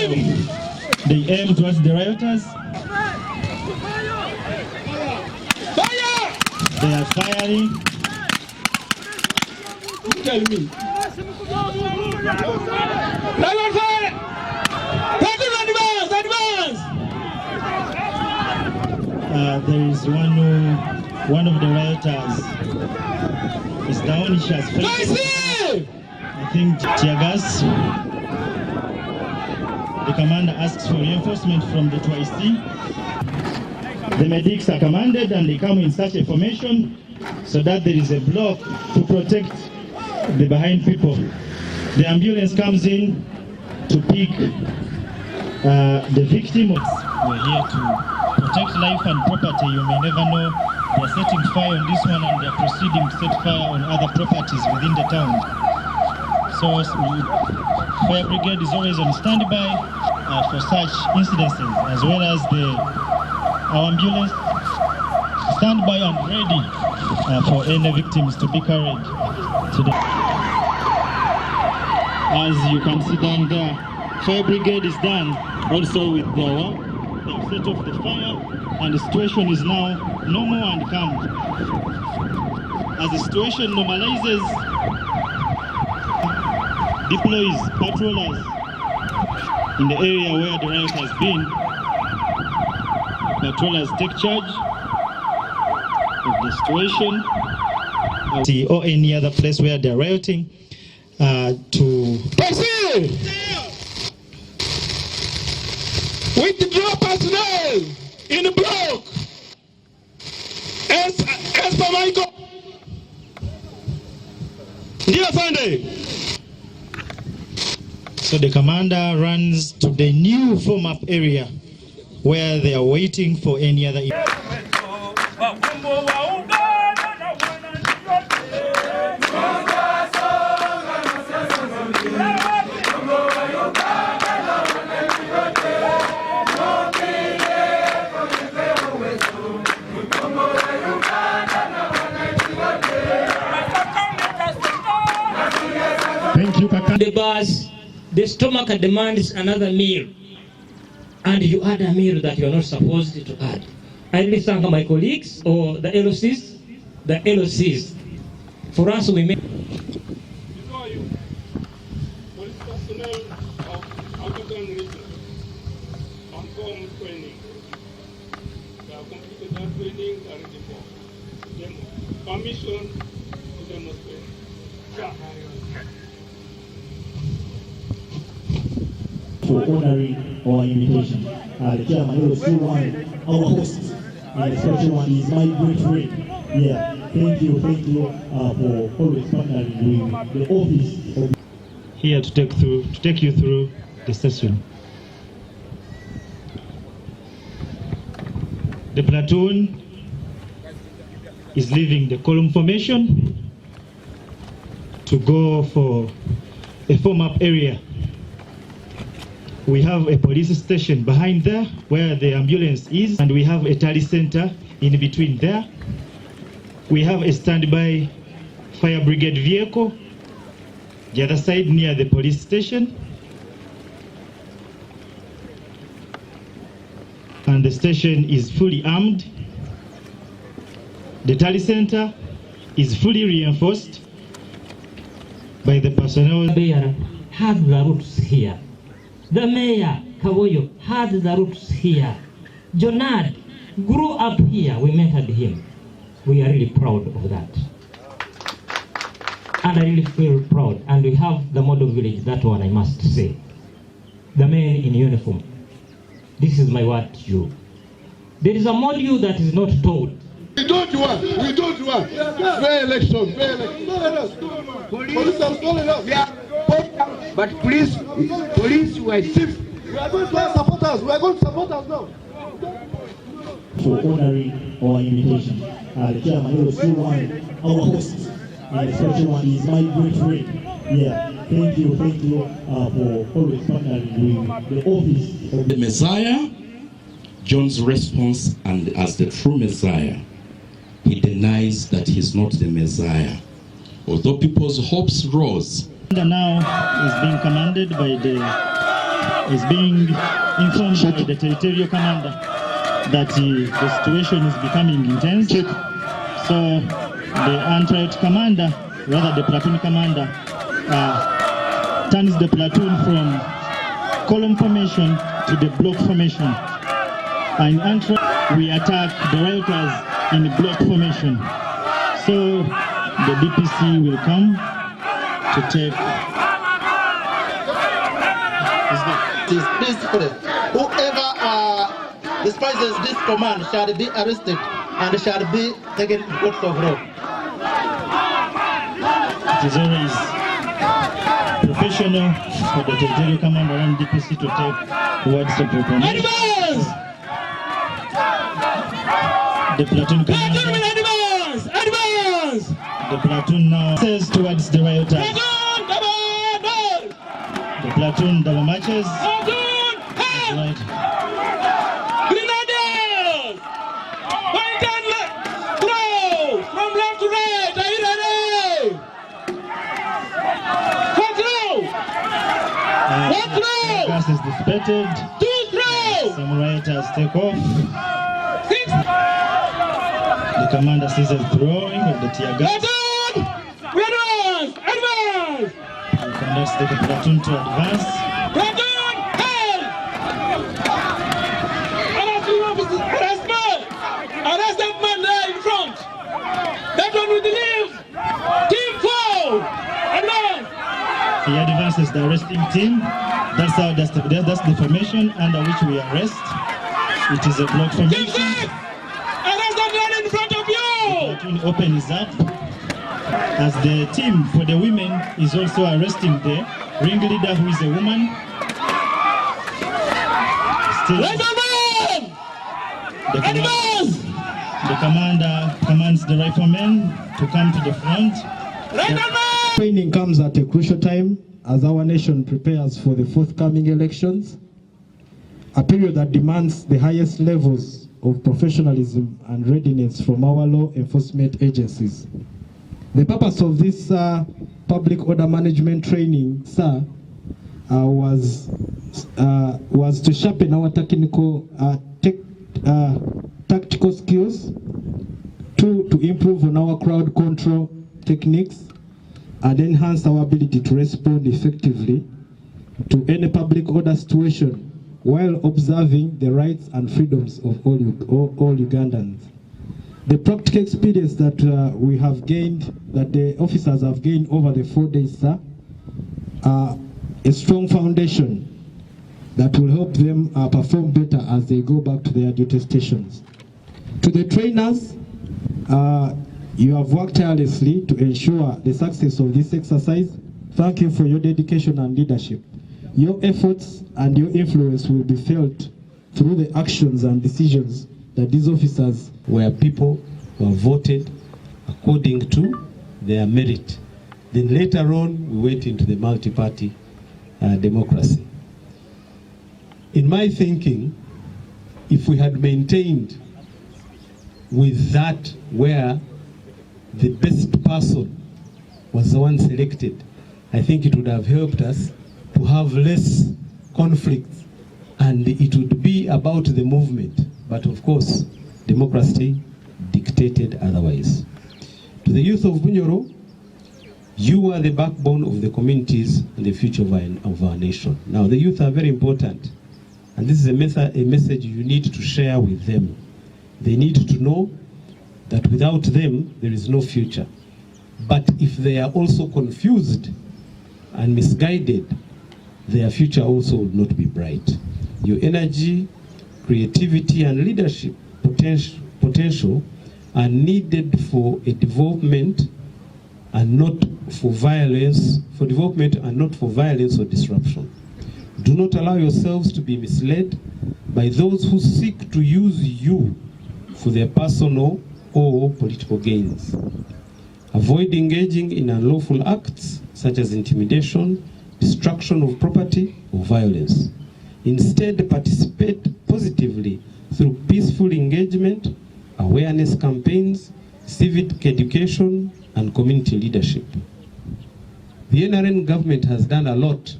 They aim towards the rioters. They are firing. Tell me. There is one of the rioters is down. He has failed. I think tear gas. The commander asks for reinforcement from the Twaisi. The medics are commanded and they come in such a formation so that there is a block to protect the behind people. The ambulance comes in to pick the victim. We're here to protect life and property. You may never know, they're setting fire on this one and they're proceeding to set fire on other properties within the town. So fire brigade is always on standby for such incidences, as well as our ambulance standby and ready for any victims to be carried today. As you can see down there, fire brigade is done also with they've set off the fire, and the situation is now normal and calm. As the situation normalizes, deploys patrollers in the area where the riot has been. Patrollers take charge of the situation, or any other place where they're rioting, to withdraw personnel in the block. As per Michael. Dear Sunday. So the commander runs to the new form-up area where they are waiting for any other. Thank you, Kaka. The bus, the stomach demands another meal, and you add a meal that you're not supposed to add. I really thank my colleagues or the LOCs. For us, we make. Before you, police personnel of African region perform training. They have completed that training and ready for permission to demonstrate. For honoring our invitation. The chairman also one, our host, and the special one is my great friend. Yeah, thank you for always partnering with the office of Here to take you through the session. The platoon is leaving the column formation to go for a form-up area. We have a police station behind there where the ambulance is, and we have a tally center in between there. We have a standby fire brigade vehicle the other side near the police station, and the station is fully armed. The tally center is fully reinforced by the personnel. The mayor had the roots here. The mayor, Kawoyo, had the roots here. Jonad grew up here. We mentored him. We are really proud of that. And I really feel proud. And we have the model village, that one I must say. The men in uniform. This is my word to you. There is a module that is not told. We don't want fair election. Police have stolen us. Yeah. But police were thief. We are going to support us. We are going to support us now. for honoring our invitation. The chairman also one, our host, and the special one is my great friend. Yeah, thank you for always partnering with the office of the Messiah. John's response, and as the true Messiah, he denies that he's not the Messiah. Although people's hopes rose. Now is being commanded by the is being informed by the territorial commander that the situation is becoming intense. So the anti-riot commander, rather the platoon commander, turns the platoon from column formation to the block formation. And in we attack the rioters in block formation. So the DPC will come to take. Peacefully. Whoever despises this command shall be arrested and shall be taken to court of law. It is always professional for the territorial commander and DPC to take words of proclamation. The platoon commander. Advance! The platoon now says towards the rioters. The platoon double marches. Right. Grenadiers! Point and left! Throw! From left to right! Are you ready? First row! One throw! Gas is dissipated. Two throw! Some rioters take off. Six! The commander ceases throwing of the tear gas. Platoon! We advance! Advance! He conducts the platoon to advance. Platoon! Held! Arresting officers! Arrest man! Arrest that man there in front! That one with the leaves! Team 4! Advance! He advances the arresting team. That's the formation under which we arrest. It is a block Team formation. 6! Arrest that man in front of you! The platoon opens up as the team for the women is also arresting the ringleader who is a woman. Still, Raise your man! Advance! the commander commands the riflemen to come to the front. Raise your man! Training comes at a crucial time as our nation prepares for the forthcoming elections, a period that demands the highest levels of professionalism and readiness from our law enforcement agencies. The purpose of this public order management training, sir, was to sharpen our tactical skills, to improve on our crowd control techniques, and enhance our ability to respond effectively to any public order situation while observing the rights and freedoms of all Ugandans. The practical experience that we have gained, that the officers have gained over the 4 days, sir, are a strong foundation that will help them perform better as they go back to their duty stations. To the trainers, you have worked tirelessly to ensure the success of this exercise. Thank you for your dedication and leadership. Your efforts and your influence will be felt through the actions and decisions that these officers where people were voted according to their merit. Then later on, we went into the multi-party democracy. In my thinking, if we had maintained with that where the best person was the one selected, I think it would have helped us to have less conflicts, and it would be about the movement. But of course, democracy dictated otherwise. To the youth of Bunyoro, you are the backbone of the communities and the future of our nation. Now, the youth are very important, and this is a message you need to share with them. They need to know that without them, there is no future. But if they are also confused and misguided, their future also would not be bright. Your energy, creativity, and leadership potential are needed for a development and not for violence, for development and not for violence or disruption. Do not allow yourselves to be misled by those who seek to use you for their personal or political gains. Avoid engaging in unlawful acts such as intimidation, destruction of property, or violence. Instead, participate positively through peaceful engagement, awareness campaigns, civic education, and community leadership. The NRN government has done a lot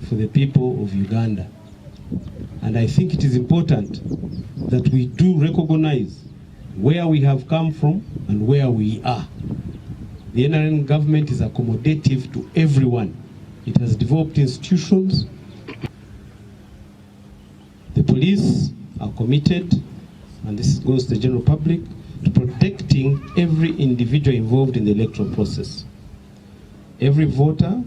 for the people of Uganda. And I think it is important that we do recognize where we have come from and where we are. The NRM government is accommodative to everyone. It has developed institutions. The police are committed, and this goes to the general public, to protecting every individual involved in the electoral process. Every voter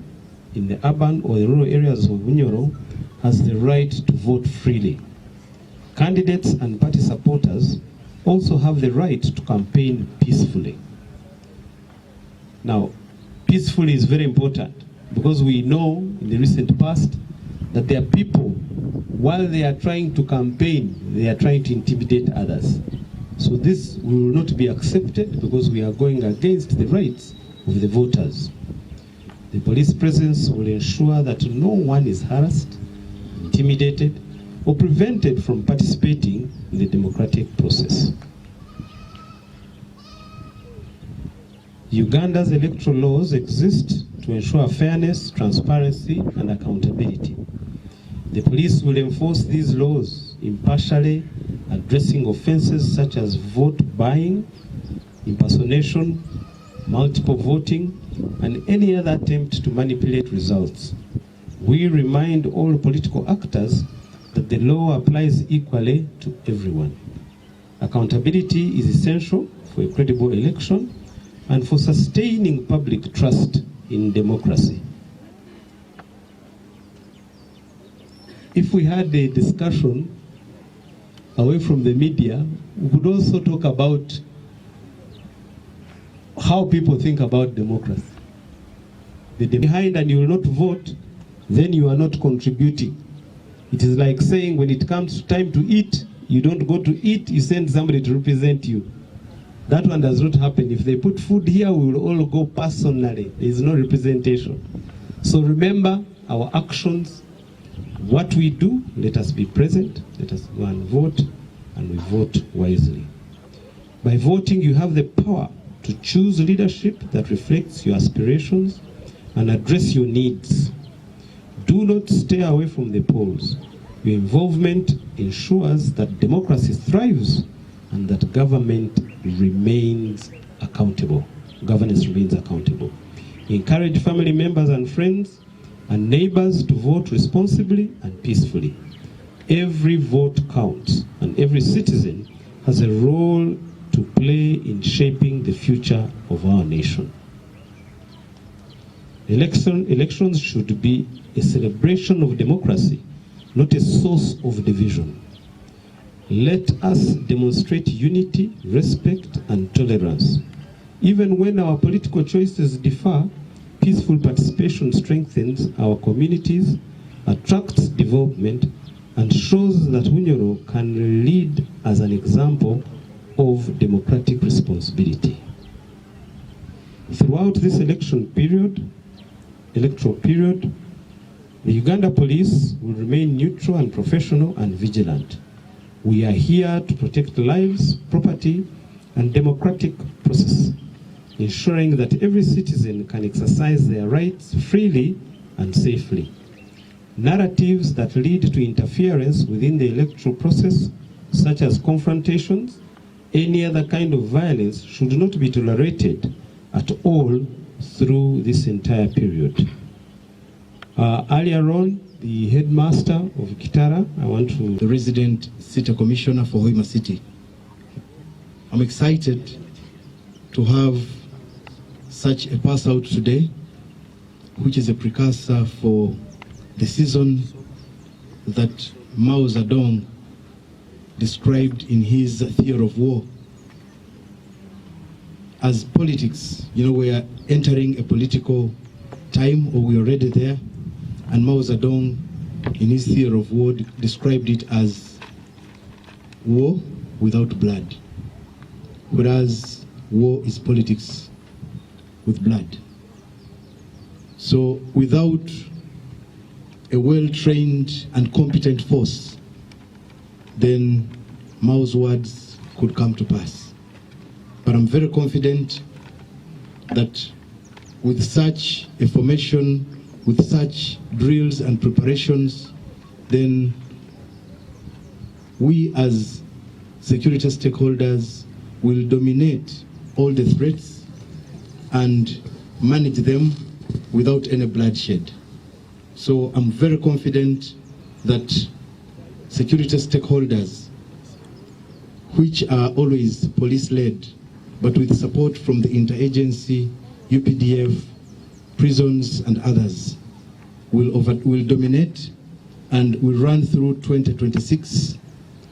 in the urban or the rural areas of Bunyoro has the right to vote freely. Candidates and party supporters also have the right to campaign peacefully. Now, peacefully is very important because we know in the recent past that there are people, while they are trying to campaign, they are trying to intimidate others. So this will not be accepted because we are going against the rights of the voters. The police presence will ensure that no one is harassed, intimidated, or prevented from participating in the democratic process. Uganda's electoral laws exist to ensure fairness, transparency, and accountability. The police will enforce these laws impartially, addressing offenses such as vote buying, impersonation, multiple voting, and any other attempt to manipulate results. We remind all political actors that the law applies equally to everyone. Accountability is essential for a credible election and for sustaining public trust in democracy. If we had a discussion away from the media, we could also talk about how people think about democracy. Behind and you will not vote, then you are not contributing. It is like saying when it comes time to eat, you don't go to eat, you send somebody to represent you. That one does not happen. If they put food here, we will all go personally. There is no representation. So remember our actions, what we do, let us be present, let us go and vote, and we vote wisely. By voting, you have the power to choose leadership that reflects your aspirations and address your needs. Do not stay away from the polls. Your involvement ensures that democracy thrives and that government remains accountable. Governance remains accountable. Encourage family members and friends and neighbors to vote responsibly and peacefully. Every vote counts, and every citizen has a role to play in shaping the future of our nation. Elections should be a celebration of democracy, not a source of division. Let us demonstrate unity, respect, and tolerance. Even when our political choices differ, peaceful participation strengthens our communities, attracts development, and shows that Bunyoro can lead as an example of democratic responsibility. Throughout this electoral period, the Uganda police will remain neutral and professional and vigilant. We are here to protect lives, property, and democratic process, ensuring that every citizen can exercise their rights freely and safely. Narratives that lead to interference within the electoral process, such as confrontations, any other kind of violence, should not be tolerated at all through this entire period. Earlier on, the headmaster of Kitara, the resident city commissioner for Hoima City. I'm excited to have such a pass out today, which is a precursor for the season that Mao Zedong described in his theory of war. As politics, we are entering a political time, or we're already there, and Mao Zedong, in his theory of war, described it as war without blood, whereas war is politics with blood. So without a well-trained and competent force, then Mao's words could come to pass. But I'm very confident that with such a formation with such drills and preparations, then we as security stakeholders will dominate all the threats and manage them without any bloodshed. So I'm very confident that security stakeholders, which are always police-led, but with support from the interagency, UPDF, prisons and others, will dominate and will run through 2026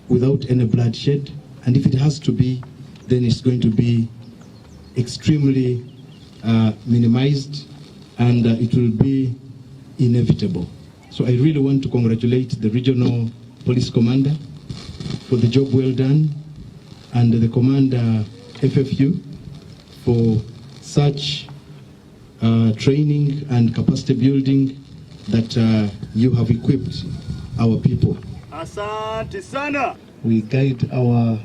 without any bloodshed. And if it has to be, then it's going to be extremely minimized, and it will be inevitable. So I really want to congratulate the regional police commander for the job well done, and the commander FFU for such training and capacity building that you have equipped our people. Asante sana. We guide our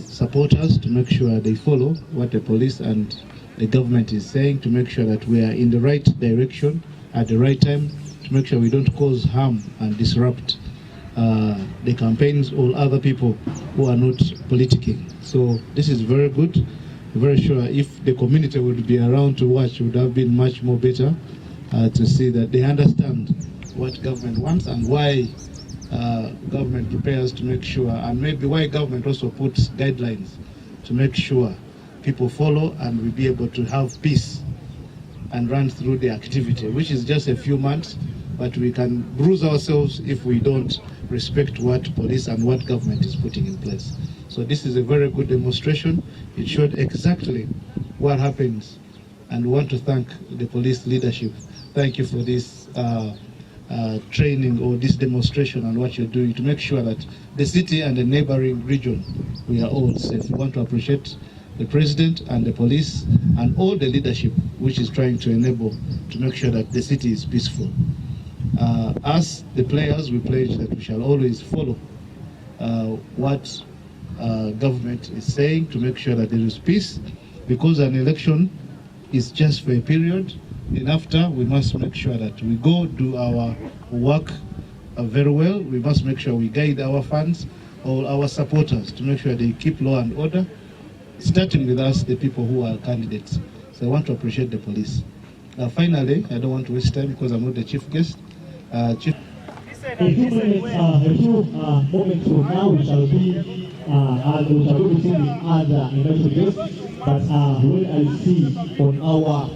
supporters to make sure they follow what the police and the government is saying, to make sure that we are in the right direction at the right time, to make sure we don't cause harm and disrupt the campaigns or other people who are not politicking. So this is very good. Very sure if the community would be around to watch, it would have been much more better to see that they understand what government wants and why government prepares to make sure, and maybe why government also puts guidelines to make sure people follow and we be able to have peace and run through the activity, which is just a few months, but we can bruise ourselves if we don't respect what police and what government is putting in place. So this is a very good demonstration. It showed exactly what happens, and we want to thank the police leadership. Thank you for this training or this demonstration and what you're doing to make sure that the city and the neighboring region, we are all safe. We want to appreciate the president and the police and all the leadership which is trying to enable to make sure that the city is peaceful. As the players, we pledge that we shall always follow what government is saying to make sure that there is peace, because an election is just for a period. And after, we must make sure that we go do our work very well. We must make sure we guide our fans, all our supporters, to make sure they keep law and order, starting with us, the people who are candidates. So I want to appreciate the police. Finally, I don't want to waste time because I'm not the chief guest. A few moments from now, we shall be between the other invited guests. But when I see on our